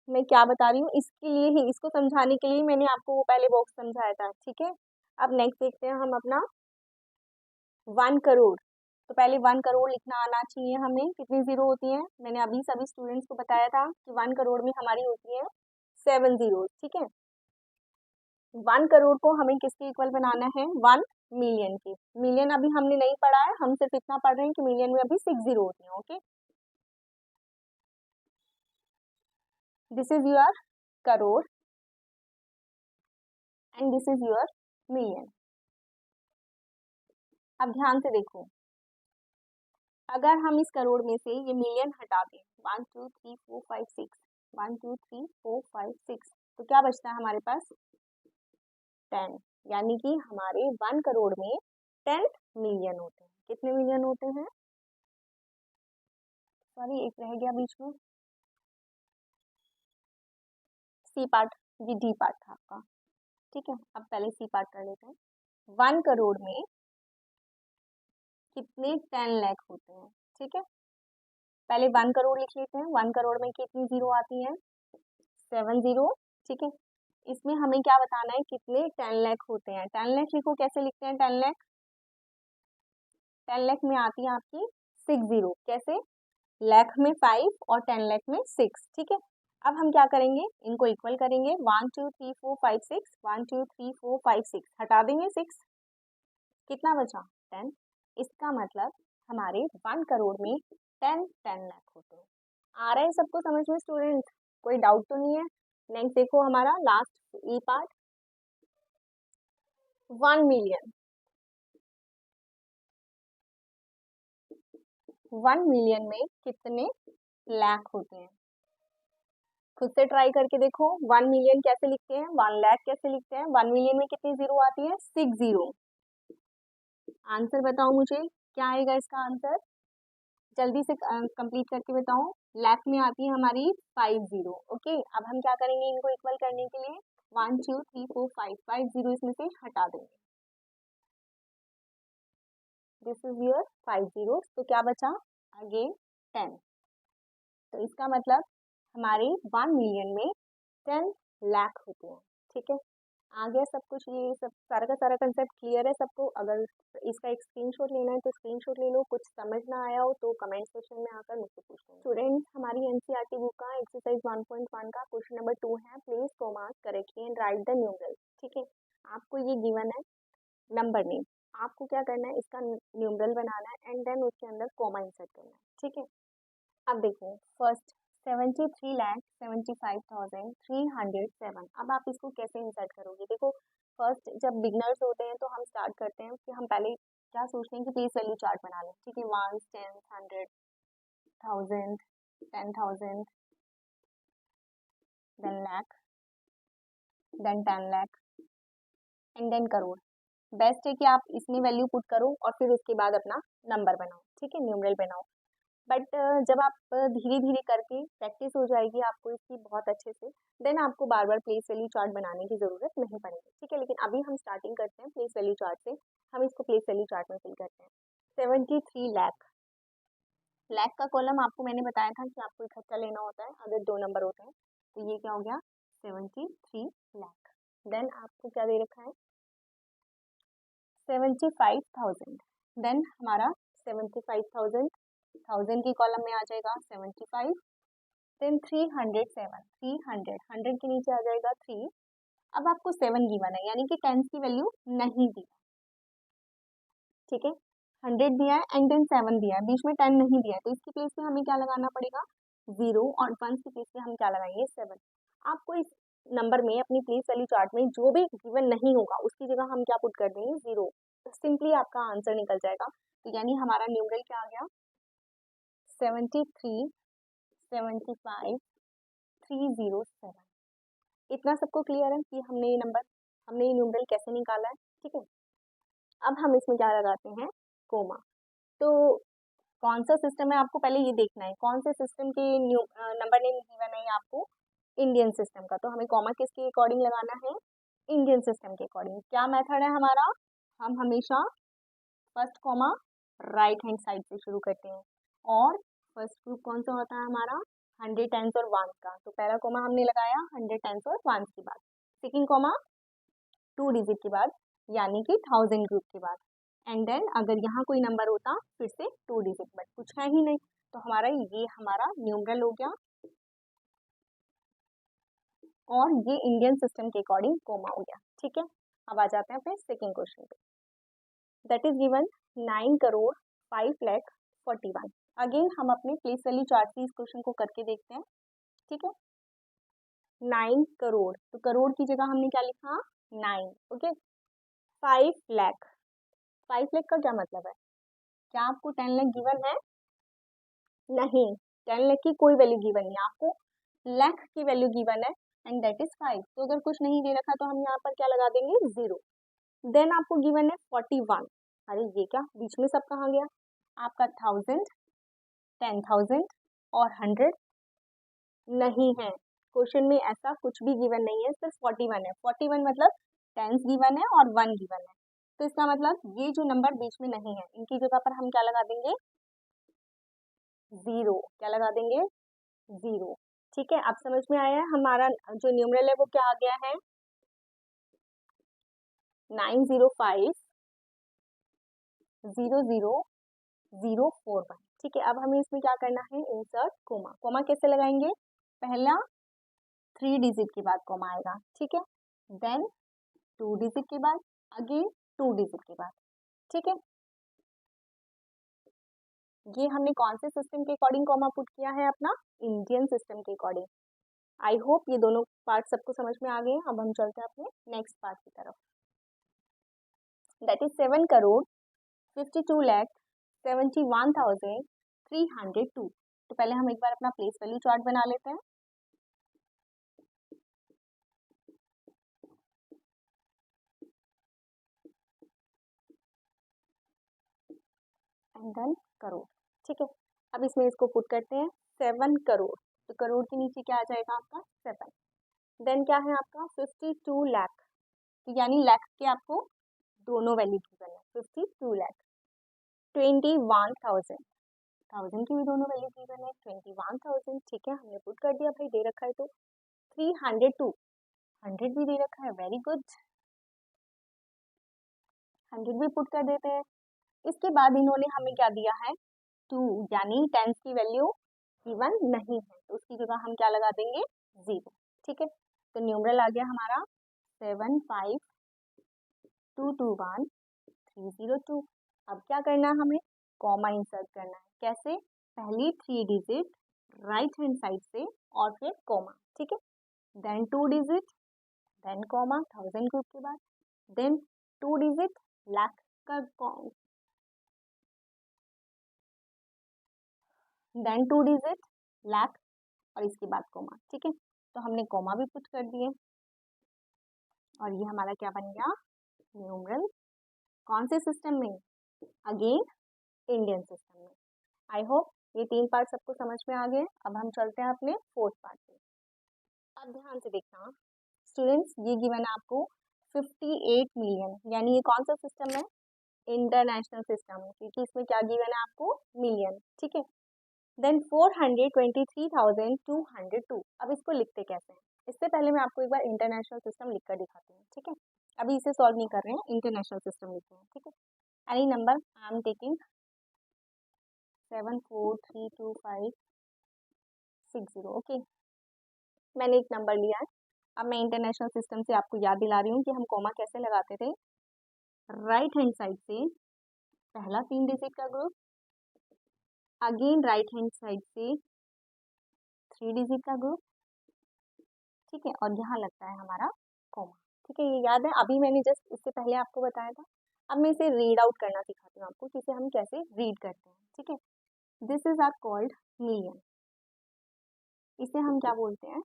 मैं क्या बता रही हूँ, इसके लिए ही, इसको समझाने के लिए मैंने आपको वो पहले बॉक्स समझाया था, ठीक है। अब नेक्स्ट देखते हैं हम अपना 1 करोड़। तो पहले 1 करोड़ लिखना आना चाहिए हमें, कितनी जीरो होती हैं। मैंने अभी सभी स्टूडेंट्स को बताया था कि 1 करोड़ में हमारी होती है 7 जीरो, ठीक है। 1 करोड़ को हमें किसके इक्वल बनाना है, 1 मिलियन की। मिलियन अभी हमने नहीं पढ़ा है, हम सिर्फ इतना पढ़ रहे हैं कि मिलियन में अभी 6 जीरो होती है, okay. This is your crore and this is your million. अब ध्यान से देखो, अगर हम इस करोड़ में से ये मिलियन हटा दें, 1 2 3 4 5 6, 1 2 3 4 5 6, तो क्या बचता है हमारे पास? 10। यानी कि हमारे 1 करोड़ में 10 मिलियन होते हैं। कितने मिलियन होते हैं? सॉरी, एक रह गया बीच में, सी पार्ट, ये डी पार्ट था आपका। ठीक है, अब पहले सी पार्ट कर लेते हैं। 1 करोड़ में कितने 10 लाख होते हैं? ठीक है, पहले 1 करोड़ लिख लेते हैं। 1 करोड़ में कितनी जीरो आती हैं? 7 जीरो। ठीक है, इसमें हमें क्या बताना है, कितने 10 लाख होते हैं। 10 लाख लिखो, कैसे लिखते हैं 10 लाख? 10 लाख में आती है आपकी 6 जीरो। कैसे? लाख में 5 और 10 लाख में 6। ठीक है, अब हम क्या करेंगे, इनको इक्वल करेंगे। 1 2 3 4 5 6, 1 2 3 4 5 6, हटा देंगे 6, कितना बचा? 10। इसका मतलब हमारे 1 करोड़ में 10 लाख होते हैं। आ रहा है सबको समझ में स्टूडेंट? कोई डाउट तो नहीं है? नेक्स्ट देखो हमारा लास्ट ई पार्ट, 1 मिलियन। 1 मिलियन में कितने लाख होते हैं? खुद से ट्राई करके देखो। 1 मिलियन कैसे लिखते हैं, 1 लाख कैसे लिखते हैं? 1 मिलियन में कितनी जीरो आती है? 6 जीरो। आंसर बताओ मुझे, क्या आएगा इसका आंसर? जल्दी से कंप्लीट करके बताओ। लाख में आती है हमारी 5 जीरो। ओके, अब हम क्या करेंगे, इनको इक्वल करने के लिए 1 2 3 4 5 जीरो इसमें से हटा देंगे। This is your 5 zero. तो क्या बचा? अगेन 10। तो इसका मतलब हमारे 1 मिलियन में 10 लाख होते हैं। ठीक है, आ गया सब कुछ, ये सब सारा का सारा कंसेप्ट क्लियर है सबको? अगर इसका एक स्क्रीनशॉट लेना है तो स्क्रीनशॉट ले लो। कुछ समझ ना आया हो तो कमेंट सेक्शन में आकर मुझसे पूछ लेना। स्टूडेंट्स, हमारी एनसीईआरटी बुक का एक्सरसाइज 1.1 का क्वेश्चन नंबर 2 है, place comma correctly and write the numeral. ठीक है, आपको ये गिवन है नंबर नेम, आपको क्या करना है, इसका न्यूमरल बनाना है एंड देन उसके अंदर कॉमा इंसर्ट करना है। ठीक है, अब देखो फर्स्ट 73,75,307। अब आप इसको कैसे इंसर्ट करोगे? देखो, फर्स्ट जब बिगनर्स होते हैं तो हम स्टार्ट करते हैं कि हम पहले क्या सोचते हैं कि प्लेस वैल्यू चार्ट बना लें। ठीक है, 1 10 100 1000 10,000 then lakh then 10 lakh and then crore. Best है कि आप इसमें वैल्यू पुट करो और फिर उसके बाद अपना नंबर बनाओ। ठीक है, न्यूमरल बनाओ। बट जब आप धीरे धीरे करके प्रैक्टिस हो जाएगी आपको इसकी बहुत अच्छे से, देन आपको बार बार प्लेस वैल्यू चार्ट बनाने की ज़रूरत नहीं पड़ेगी। ठीक है, लेकिन अभी हम स्टार्टिंग करते हैं प्लेस वैल्यू चार्ट से। हम इसको प्लेस वैल्यू चार्ट में फिल करते हैं। 73 लाख। लाख का कॉलम आपको मैंने बताया था कि आपको इकट्ठा लेना होता है अगर 2 नंबर होते हैं। तो ये क्या हो गया? 73 लाख। देन आपको क्या दे रखा है? 75,000। देन हमारा 75,000 1000 की कॉलम में आ जाएगा 75। देन 307, 300, 100 के नीचे आ जाएगा 3। अब आपको 7 गिवन है, यानी कि 10 की वैल्यू नहीं दी। ठीक है, 100 दिया है एंड देन 7 दिया है, बीच में 10 नहीं दिया है, तो इसकी प्लेस पे हमें क्या लगाना पड़ेगा? 0। और 1 की प्लेस पे हम क्या लगाएंगे? 7। आपको इस नंबर में अपनी प्लेस वैल्यू चार्ट में जो भी गिवन नहीं होगा उसकी जगह हम क्या पुट कर देंगे? 0। तो सिंपली आपका आंसर निकल जाएगा। तो यानी हमारा न्यूमरल क्या आ गया? 73 75 307। इतना सबको क्लियर है कि हमने ये न्यूमरल कैसे निकाला है? ठीक है, अब हम इसमें क्या लगाते हैं? कोमा। तो कौन सा सिस्टम है आपको पहले ये देखना है, कौन से सिस्टम के नंबर नेम गिवन है आपको? इंडियन सिस्टम का। तो हमें कॉमा किसके अकॉर्डिंग लगाना है? इंडियन सिस्टम के अकॉर्डिंग। क्या मेथड है हमारा? हम हमेशा first comma right hand side से शुरू करते हैं। और फर्स्ट ग्रुप कौन सा होता है हमारा? 100 टेंस और वंस का। तो पहला कॉमा हमने लगाया 100 टेंस और वंस के बाद, सेकेंड कॉमा 2 डिजिट के बाद, यानी कि 1000 ग्रुप के बाद, एंड देन अगर यहाँ कोई नंबर होता फिर से 2 डिजिट, बट कुछ है ही नहीं, तो ये हमारा न्यूमरल हो गया और ये इंडियन सिस्टम के अकॉर्डिंग कोमा हो गया। ठीक है, अब आ जाते हैं फिर सेकेंड क्वेश्चन पे। That is given 9 crore 5 lakh 41। Again हम अपने प्लेस वैल्यू चार्ट से इस क्वेश्चन को करके देखते हैं। ठीक है, 9 करोड़, तो करोड़ की जगह हमने क्या लिखा 9, ओके। 5 लाख, 5 लाख का क्या मतलब है? क्या आपको 10 लाख गिवन है? नहीं, 10 लाख की कोई वैल्यू गिवन नहीं है आपको, लाख की वैल्यू गिवन है एंड दैट इज 5। तो अगर कुछ नहीं दे रखा तो हम यहाँ पर क्या लगा देंगे 0। देन आपको गिवन है 41, अरे ये क्या बीच में सब कहाँ गया? आपका 1000, 10,000 और 100 नहीं है, क्वेश्चन में ऐसा कुछ भी गिवन नहीं है, सिर्फ 41 है। 41 मतलब टेंस गिवन है और 1 गिवन है, तो इसका मतलब ये जो नंबर बीच में नहीं है इनकी जगह पर हम क्या लगा देंगे 0। क्या लगा देंगे 0, ठीक है। अब समझ में आया है हमारा जो न्यूमरल है वो क्या आ गया है 9050041, ठीक है। अब हमें इसमें क्या करना है इंसर्ट कोमा। कोमा कैसे लगाएंगे? पहला 3 डिजिट के बाद कोमा आएगा, ठीक है, देन 2 डिजिट के बाद, अगेन 2 डिजिट के बाद, ठीक है। ये हमने कौन से सिस्टम के अकॉर्डिंग कॉमा पुट किया है? अपना इंडियन सिस्टम के अकॉर्डिंग। आई होप ये दोनों पार्ट सबको समझ में आ गए हैं। अब हम चलते हैं अपने नेक्स्ट पार्ट की तरफ, दैट इज 7 करोड़ 52,71,302। तो पहले हम एक बार अपना प्लेस वैल्यू चार्ट बना लेते हैं। एंड देन करोड़, ठीक है। अब इसमें इसको पुट करते हैं 7 करोड़, तो करोड़ के नीचे क्या आ जाएगा आपका 7। देन क्या है आपका 52 लाख, तो यानी लाख के आपको दोनों वैल्यू गिवन है 52 लाख। 21,000, 1000 की भी दोनों वैल्यू गिवन है 21,000, ठीक है, हमने पुट कर दिया भाई, दे रखा है तो। 302, 100 भी दे रखा है, वेरी गुड, 100 भी पुट कर देते हैं। इसके बाद इन्होंने हमें क्या दिया है 2, यानी टेंस की वैल्यू गिवन नहीं है, तो उसकी जगह हम क्या लगा देंगे 0, ठीक है। तो न्यूमरल आ गया हमारा 75221,302। अब क्या करना है हमें कॉमा इंसर्ट करना है, कैसे? पहली 3 डिजिट राइट हैंड साइड से और फिर कॉमा, ठीक है, then 2 digit, then comma 1000 group के बाद, देन 2 डिजिट लाख का, देन 2 डिजिट लाख और इसके बाद कोमा, ठीक है। तो हमने कोमा भी पुट कर दिए और ये हमारा क्या बन गया न्यूमरल। कौन से सिस्टम में? अगेन इंडियन सिस्टम में। आई होप ये 3 पार्ट सबको समझ में आ गए। अब हम चलते हैं अपने 4th पार्ट पे। अब ध्यान से देखना स्टूडेंट्स, ये गिवन है आपको 58 मिलियन, यानी ये कौन सा सिस्टम है? इंटरनेशनल सिस्टम, क्योंकि इसमें क्या गिवन है आपको मिलियन, ठीक है। देन 423,202। अब इसको लिखते कैसे हैं? इससे पहले मैं आपको एक बार इंटरनेशनल सिस्टम लिखकर दिखाती हूँ, ठीक है। अभी इसे सॉल्व नहीं कर रहे हैं, इंटरनेशनल सिस्टम लिख रहे हैं, ठीक है। Any number I am taking 743256, okay. मैंने एक नंबर लिया है। अब मैं इंटरनेशनल सिस्टम से आपको याद दिला रही हूँ कि हम कॉमा कैसे लगाते थे। राइट हैंड साइड से पहला 3 डिजिट का group, again right hand side से 3 डिजिट का ग्रुप, ठीक है, और यहाँ लगता है हमारा कॉमा, ठीक है। ये याद है, अभी मैंने जस्ट इससे पहले आपको बताया था। अब मैं इसे रीड आउट करना सिखाती हूँ आपको कि इसे हम कैसे रीड करते हैं, ठीक है। This is are called million, इसे हम क्या बोलते हैं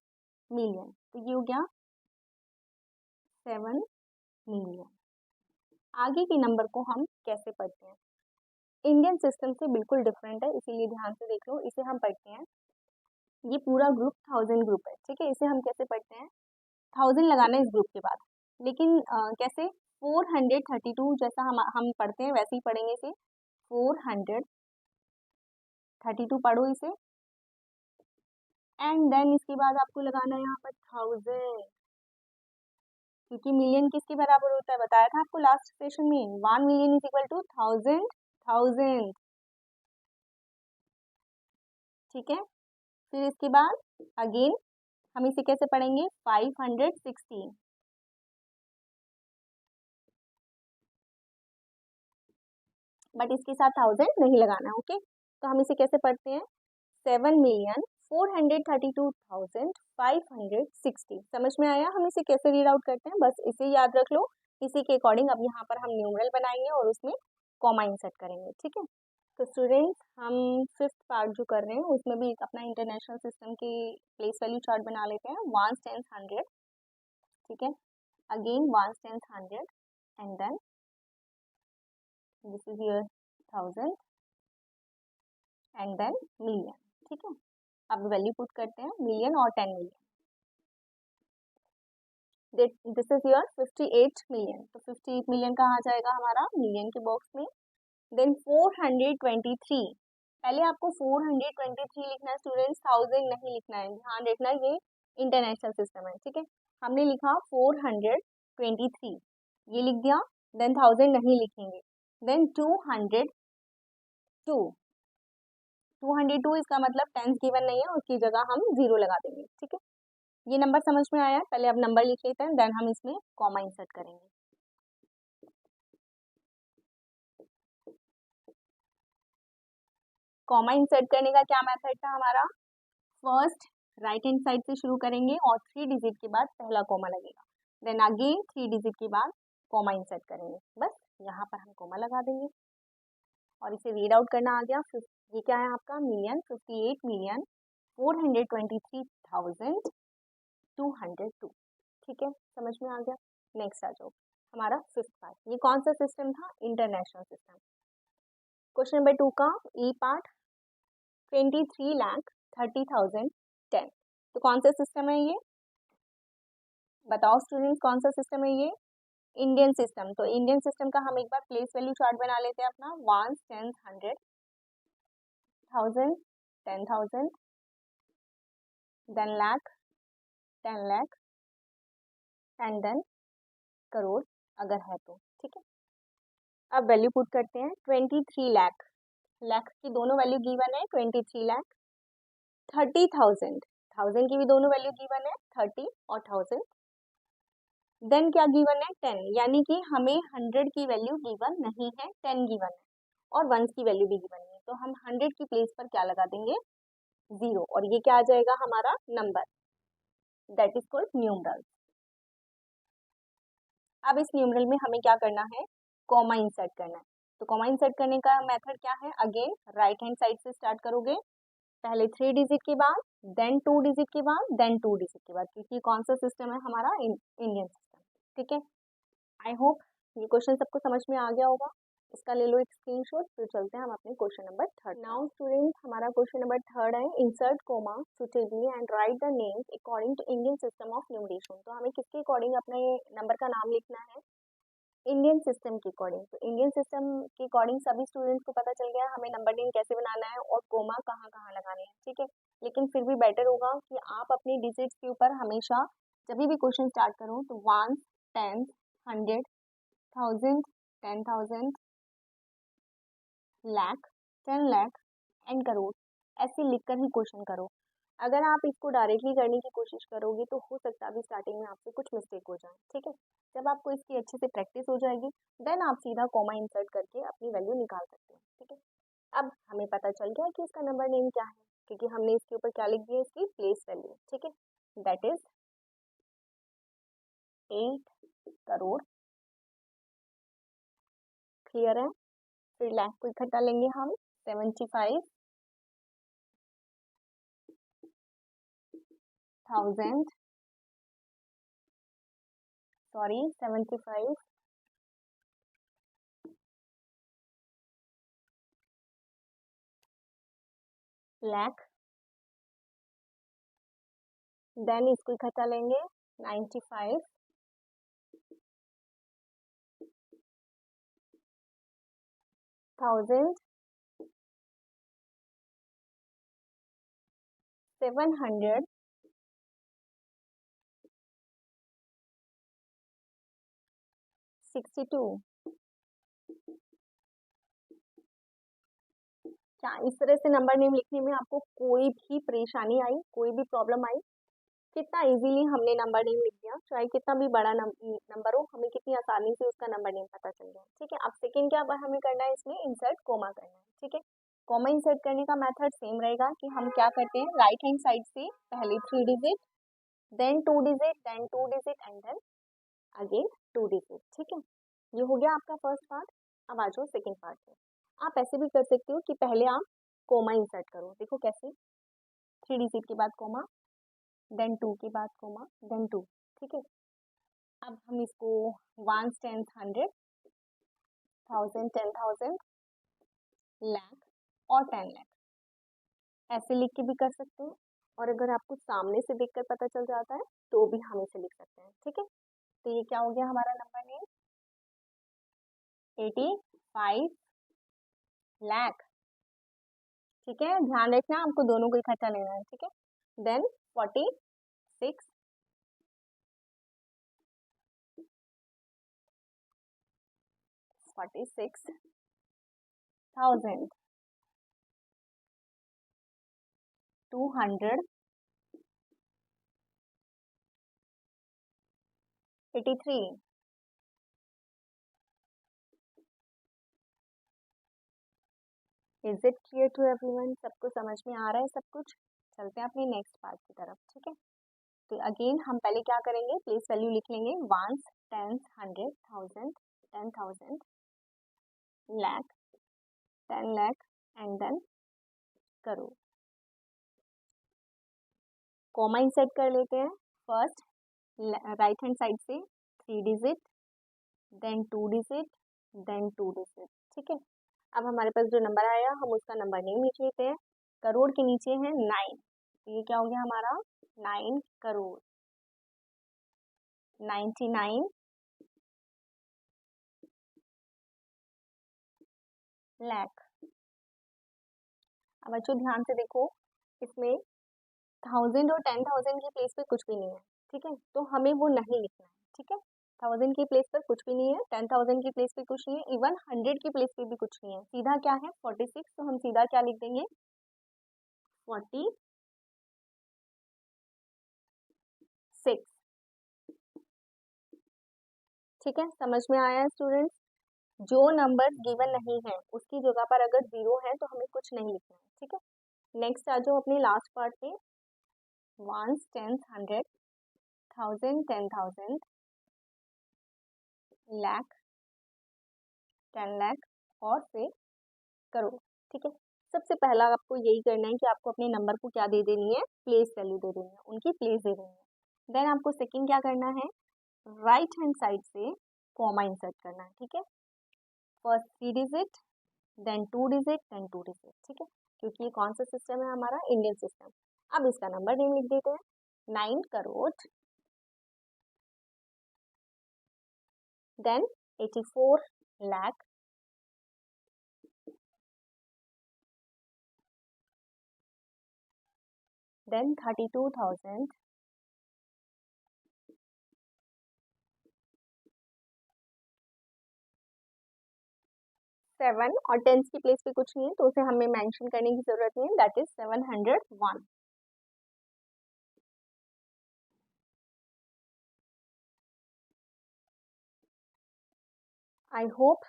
मिलियन। तो ये हो गया 7 मिलियन। आगे के नंबर को हम कैसे पढ़ते हैं? इंडियन सिस्टम से बिल्कुल डिफरेंट है, इसीलिए ध्यान से देख लो। इसे हम पढ़ते हैं, ये पूरा ग्रुप 1000 ग्रुप है, ठीक है। इसे हम कैसे पढ़ते हैं 1000 लगाना है इस ग्रुप के बाद, लेकिन कैसे 432 जैसा हम पढ़ते हैं वैसे ही पढ़ेंगे इसे। 432 पढ़ो इसे, एंड देन इसके बाद आपको लगाना है यहाँ पर 1000, क्योंकि मिलियन किसके बराबर होता है बताया था आपको लास्ट सेशन में। 1 मिलियन इज इक्वल टू 1000 1000, ठीक है। फिर इसके बाद अगेन हम इसे कैसे पढ़ेंगे 516, बट इसके साथ 1000 नहीं लगाना है, ओके। तो हम इसे कैसे पढ़ते हैं 7 मिलियन 432,560। समझ में आया हम इसे कैसे रीड आउट करते हैं? बस इसे याद रख लो। इसी के अकॉर्डिंग अब यहाँ पर हम न्यूमरल बनाएंगे और उसमें कॉमा इंसर्ट करेंगे, ठीक है। तो स्टूडेंट्स हम 5th पार्ट जो कर रहे हैं उसमें भी अपना इंटरनेशनल सिस्टम की प्लेस वैल्यू चार्ट बना लेते हैं। 1s 10s 100, ठीक है। Again 1s 10s 100 and then this is your 1000 and then million, ठीक है। अब वैल्यू पुट करते हैं मिलियन और 10 million. This is your 58 million. तो 58 मिलियन कहाँ आ जाएगा हमारा? मिलियन के बॉक्स में। देन 423, पहले आपको 423 लिखना है स्टूडेंट्स, 1000 नहीं लिखना है, ध्यान रखना ये इंटरनेशनल सिस्टम है, ठीक है। हमने लिखा 423, ये लिख दिया। देन 1000 नहीं लिखेंगे। देन 202 इसका मतलब टेंस गिवन नहीं है, उसकी जगह हम 0 लगा देंगे, ठीक है। ये नंबर समझ में आया? पहले अब नंबर लिख लेते हैं, देन हम इसमें कॉमा इंसर्ट करेंगे। कॉमा इंसर्ट करने का क्या मेथड था हमारा? फर्स्ट राइट हैंड साइड से शुरू करेंगे और 3 डिजिट के बाद पहला कॉमा लगेगा। देन अगेन 3 डिजिट के बाद कॉमा इंसर्ट करेंगे। बस यहाँ पर हम कॉमा लगा देंगे और इसे रीड आउट करना आ गया। ये क्या है आपका? मिलियन, 58,423,202, ठीक है। समझ में आ गया? नेक्स्ट आ जाओ हमारा 5th पार्ट। ये कौन सा सिस्टम था? International system. क्वेश्चन नंबर 2 का ई पार्ट 23,30,10। तो कौन सा सिस्टम है ये? बताओ स्टूडेंट्स, कौन सा सिस्टम है ये? Indian system. तो इंडियन सिस्टम का हम एक बार प्लेस वैल्यू चार्ट बना लेते हैं अपना। 1s 10s 100, 1000 10,000, then lakh 10 lakh and then crore अगर है तो, ठीक है। अब वैल्यू पुट करते हैं 23 लाख। लाख की दोनों वैल्यू गिवन है 23 लाख। 30,000, 1000 की भी दोनों वैल्यू गिवन है 30 और 1000। देन क्या गिवन है? 10, यानी कि हमें 100 की वैल्यू गिवन नहीं है, 10 गिवन है और 1s की वैल्यू भी गिवन नहीं है। तो हम 100 की प्लेस पर क्या लगा देंगे? 0, और ये क्या आ जाएगा हमारा? Number, that is called numeral. अब इस न्यूमरल में हमें क्या करना है? कॉमा इंसर्ट करना है। तो कॉमा इंसर्ट करने का मेथड क्या है? अगेन राइट हैंड साइड से स्टार्ट करोगे, पहले 3 डिजिट के बाद, देन 2 डिजिट के बाद, देन 2 डिजिट के बाद, क्योंकि कौन सा सिस्टम है हमारा? इंडियन सिस्टम, ठीक है। आई होप ये क्वेश्चन सबको समझ में आ गया होगा। इसका ले लो एक स्क्रीनशॉट, फिर चलते हैं हम अपने क्वेश्चन नंबर 3। नाउ स्टूडेंट्स हमारा क्वेश्चन नंबर 3 है, insert comma suitably and write the names according to Indian system of numeration. तो हमें किसके अकॉर्डिंग अपने नंबर का नाम लिखना है? इंडियन सिस्टम के अकॉर्डिंग। तो इंडियन सिस्टम के अकॉर्डिंग सभी स्टूडेंट्स को पता चल गया हमें नंबर नेम कैसे बनाना है और कोमा कहाँ कहाँ लगाने हैं, ठीक है। लेकिन फिर भी बेटर होगा कि आप अपनी डिजिट्स के ऊपर हमेशा जब भी क्वेश्चन स्टार्ट करो तो 1s 10s 100 1000 10,000 lakh 10 lakh and crore ऐसे लिखकर ही क्वेश्चन करो। अगर आप इसको डायरेक्टली करने की कोशिश करोगे तो हो सकता है अभी स्टार्टिंग में आपसे कुछ मिस्टेक हो जाए, ठीक है। जब आपको इसकी अच्छे से प्रैक्टिस हो जाएगी देन आप सीधा कॉमा इंसर्ट करके अपनी वैल्यू निकाल सकते हैं, ठीक है। अब हमें पता चल गया कि इसका नंबर नेम क्या है, क्योंकि हमने इसके ऊपर क्या लिख दिया? इसकी प्लेस वैल्यू, ठीक है, दैट इज 8 करोड़। क्लियर है? फिर लाख को इकट्ठा लेंगे हम 75,000 सॉरी 75 लाख। देन इसको इकट्ठा लेंगे 95,000 762। क्या इस तरह से नंबर नेम लिखने में आपको कोई भी परेशानी आई, कोई भी प्रॉब्लम आई? कितना इजीली हमने नंबर नेम लिख दिया, चाहे कितना भी बड़ा नंबर हो, हमें कितनी आसानी से उसका नंबर नेम पता चल गया, ठीक है। अब सेकंड क्या हमें करना है? इसमें इंसर्ट कोमा करना है, ठीक है। कॉमा इंसर्ट करने का मेथड सेम रहेगा कि हम क्या करते हैं, राइट हैंड साइड से पहले 3 digit, then 2 digit, then 2 digit and then again 2 digit. ठीक है, ये हो गया आपका फर्स्ट पार्ट। अब आ जाओ सेकेंड पार्ट पे। आप ऐसे भी कर सकते हो कि पहले आप कोमा इंसर्ट करो। देखो कैसे, 3 डिजिट के बाद कोमा, देन 2 के बाद कोमा, देन 2। ठीक है, अब हम इसको 1 10 100 1000 10,000 लाख और 10 लाख ऐसे लिख के भी कर सकते हैं, और अगर आपको सामने से देखकर पता चल जाता है तो भी हम इसे लिख सकते हैं। ठीक है, तो ये क्या हो गया हमारा नंबर नेम, 85 लाख। ठीक है, ध्यान रखना आपको दोनों को इकट्ठा लेना है। ठीक है, then 46 46,200 83। Is it clear to everyone? सबको समझ में आ रहा है सब कुछ? चलते हैं अपने नेक्स्ट पार्ट की तरफ। ठीक है, तो अगेन हम पहले क्या करेंगे, प्लेस वैल्यू लिख लेंगे, 1 10 100 1000 10,000 lakh 10 lakh and then crore. Comma insert कर लेते हैं, फर्स्ट राइट हैंड साइड से 3 digit, then 2 digit, then 2 digit. ठीक है, अब हमारे पास जो नंबर आया हम उसका नंबर नेम लिख लेते हैं। करोड़ के नीचे है 9, तो ये क्या हो गया हमारा 9 करोड़, 99 लाख। अब बच्चों ध्यान से देखो, इसमें 1000 और 10,000 की प्लेस पे कुछ भी नहीं है। ठीक है, तो हमें वो नहीं लिखना है। ठीक है, 1000 की प्लेस पर कुछ भी नहीं है, 10,000 की प्लेस पे कुछ नहीं है, इवन 100 की प्लेस पे भी कुछ नहीं है। सीधा क्या है 46, तो हम सीधा क्या लिख देंगे 46। ठीक है, समझ में आया स्टूडेंट्स? जो नंबर गिवन नहीं है उसकी जगह पर अगर 0 है तो हमें कुछ नहीं लिखना है। ठीक है, नेक्स्ट आ जाओ अपने लास्ट पार्ट पे, 1 10 100 1000 10,000 लाख 10 लाख और फिर करोड़। ठीक है, सबसे पहला आपको यही करना है कि आपको अपने नंबर को क्या दे देनी है, प्लेस वैल्यू दे देनी है, उनकी प्लेस दे देनी है। देन आपको सेकंड क्या करना है, राइट हैंड साइड से कॉमा इंसर्ट करना है। ठीक है, first 3 digit, then 2 digit, then 2 digit. ठीक है, क्योंकि ये कौन सा सिस्टम है हमारा, इंडियन सिस्टम। अब इसका नंबर नेम लिख देते हैं, 9 करोड़, देन 84 लाख, देन 32,000 7, और टेंस की प्लेस पे कुछ नहीं है तो उसे हमें मेंशन करने की जरूरत नहीं है, दैट इज 701। आई होप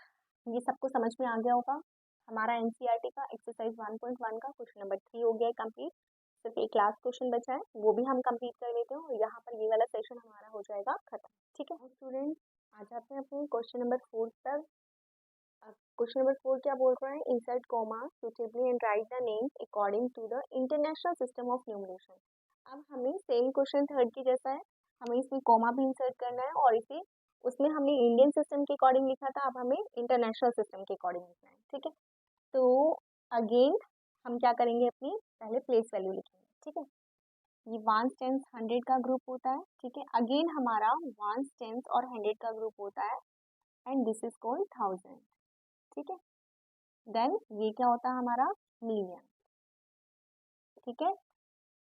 ये सबको समझ में आ गया होगा। हमारा एनसीईआरटी का एक्सरसाइज 1.1 का क्वेश्चन नंबर 3 हो गया है कंप्लीट। सिर्फ एक लास्ट क्वेश्चन बचा है, वो भी हम कंप्लीट कर लेते हैं और यहाँ पर ये वाला सेशन हमारा हो जाएगा खत्म। ठीक है स्टूडेंट, आ जाते हैं अपने क्वेश्चन नंबर 4 पर। क्वेश्चन नंबर 4 क्या बोल रहा है, insert comma suitably and write the names according to the international system of numeration. अब हमें सेम क्वेश्चन थर्ड की जैसा है, हमें इसमें कॉमा भी इंसर्ट करना है और इसे, उसमें हमने इंडियन सिस्टम के अकॉर्डिंग लिखा था, अब हमें इंटरनेशनल सिस्टम के अकॉर्डिंग लिखना है। ठीक है, तो अगेन हम क्या करेंगे, अपनी पहले प्लेस वैल्यू लिखेंगे। ठीक है, ये 1 10 100 का ग्रुप होता है। ठीक है, अगेन हमारा 1 10 और 100 का ग्रुप होता है एंड दिस इज कॉल्ड 1000। ठीक है, देन ये क्या होता है हमारा मिलियन। ठीक है,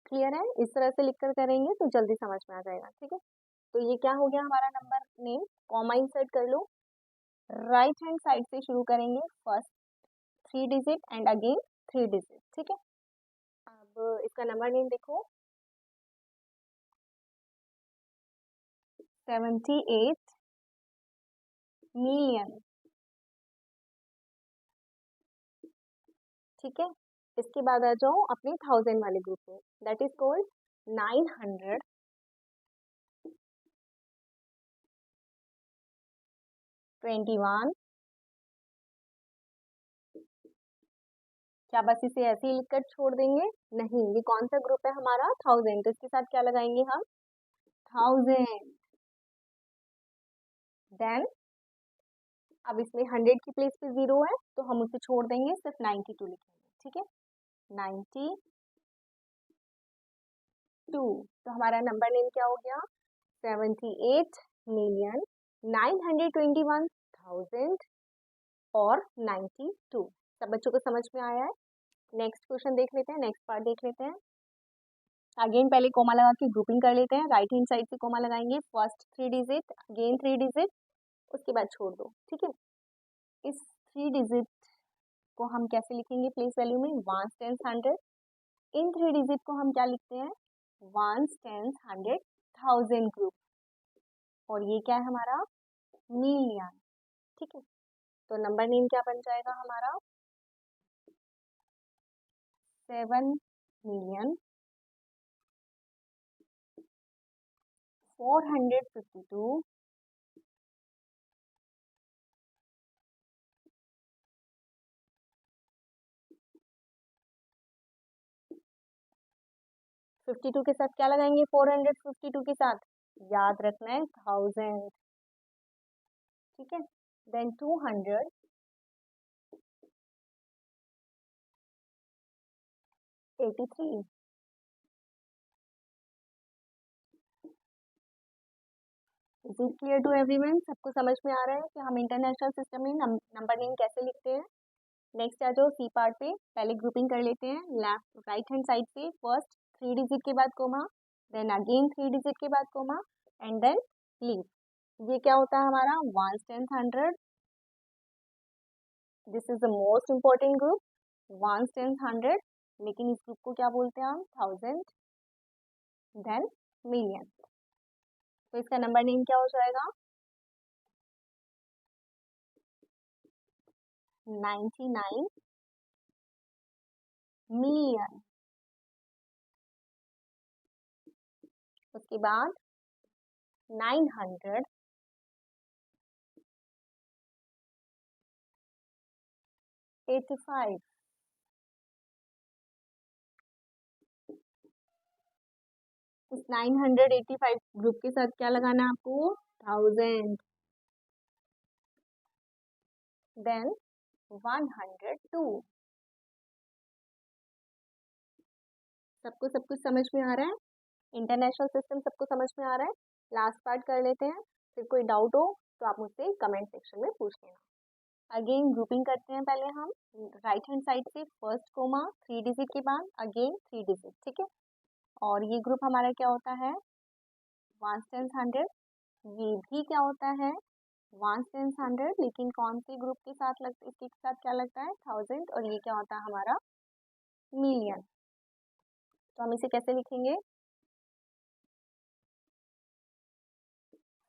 क्लियर है? इस तरह से लिखकर करेंगे तो जल्दी समझ में आ जाएगा। ठीक है, तो ये क्या हो गया हमारा नंबर नेम, कॉमा इंसर्ट कर लो, राइट हैंड साइड से शुरू करेंगे, first 3 digit and again 3 digit. ठीक है, अब इसका नंबर नेम देखो, 78 मिलियन। ठीक है। इसके बाद आ जाओ अपने 1000 वाले ग्रुप में, दैट इज कॉल्ड 900 21। क्या बस इसे ऐसे ही लिखकर छोड़ देंगे? नहीं, ये कौन सा ग्रुप है हमारा? 1000, तो इसके साथ क्या लगाएंगे हम? 1000। देन अब इसमें 100 की प्लेस पे 0 है तो हम उसे छोड़ देंगे, सिर्फ 92 लिखेंगे, ठीक है। 92। तो हमारा नंबर नेम क्या हो गया? 78,921,000 और 92। सब बच्चों को समझ में आया है? नेक्स्ट क्वेश्चन देख लेते हैं, नेक्स्ट पार्ट देख लेते हैं। अगेन पहले कोमा लगा के ग्रुपिंग कर लेते हैं। राइट हैंड साइड से कोमा लगाएंगे, फर्स्ट 3 डिजिट, अगेन 3 डिजिट, उसके बाद छोड़ दो, ठीक है। इस 3 डिजिट को हम कैसे लिखेंगे प्लेस वैल्यू में? 1s 10s 100। इन 3 डिजिट को हम क्या लिखते हैं? 1s 10s 100 1000 ग्रुप, और ये क्या है हमारा? मिलियन, ठीक है। तो नंबर नेम क्या बन जाएगा हमारा? 7,452,682 के साथ क्या लगाएंगे? 452 के साथ याद रखना है 1000, ठीक है। Then 283। Is it clear to everyone? सबको समझ में आ रहा है कि हम इंटरनेशनल सिस्टम में नंबर नेम कैसे लिखते हैं? नेक्स्ट आ जाओ सी पार्ट पे, पहले ग्रुपिंग कर लेते हैं। लेफ्ट राइट हैंड साइड से फर्स्ट 3 डिजिट के बाद कोमा, देन अगेन 3 डिजिट के बाद कोमा, एंड देन लीव। ये क्या होता है हमारा? 1s 10s 100। This is the most important group, 1s 10s 100, लेकिन इस ग्रुप को क्या बोलते हैं हम? 1000, देन मिलियन। तो इसका नंबर नेम क्या हो जाएगा? 99 मिलियन। उसके बाद 985। इस 985 ग्रुप के साथ क्या लगाना है आपको? 1000, देन 102। सबको सब कुछ समझ में आ रहा है? इंटरनेशनल सिस्टम सबको समझ में आ रहा है? लास्ट पार्ट कर लेते हैं, फिर कोई डाउट हो तो आप मुझसे कमेंट सेक्शन में पूछ लेना। अगेन ग्रुपिंग करते हैं पहले हम, राइट हैंड साइड से फर्स्ट कोमा 3 डिजिट के बाद अगेन 3 डिजिट, ठीक है। और ये ग्रुप हमारा क्या होता है? 1s 10s 100। ये भी क्या होता है? 1s 10s 100, लेकिन कौन से ग्रुप के साथ लगता, इसके साथ क्या लगता है? 1000, और ये क्या होता है हमारा? मिलियन। तो हम इसे कैसे लिखेंगे?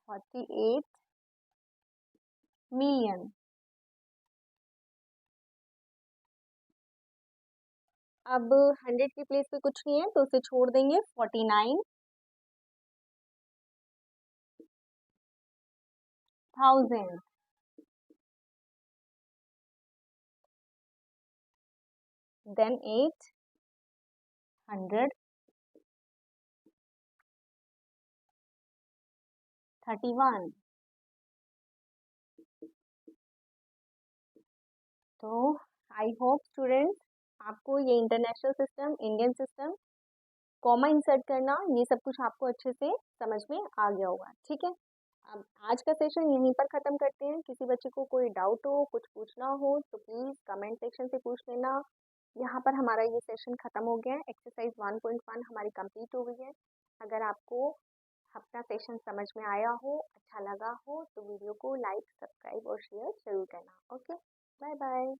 48 मिलियन। अब 100 की प्लेस पे कुछ नहीं है तो उसे छोड़ देंगे, 49,000, देन 831। तो आई होप स्टूडेंट्स आपको ये international system, Indian system, comma insert करना, ये सब कुछ आपको अच्छे से समझ में आ गया होगा, ठीक है। अब आज का सेशन यहीं पर ख़त्म करते हैं। किसी बच्चे को कोई डाउट हो, कुछ पूछना हो तो प्लीज़ कमेंट सेक्शन से पूछ लेना। यहाँ पर हमारा ये सेशन ख़त्म हो गया है। एक्सरसाइज 1.1 हमारी कंप्लीट हो गई है। अगर आपको अपना सेशन समझ में आया हो, अच्छा लगा हो, तो वीडियो को लाइक, सब्सक्राइब और शेयर जरूर करना। Okay, bye bye.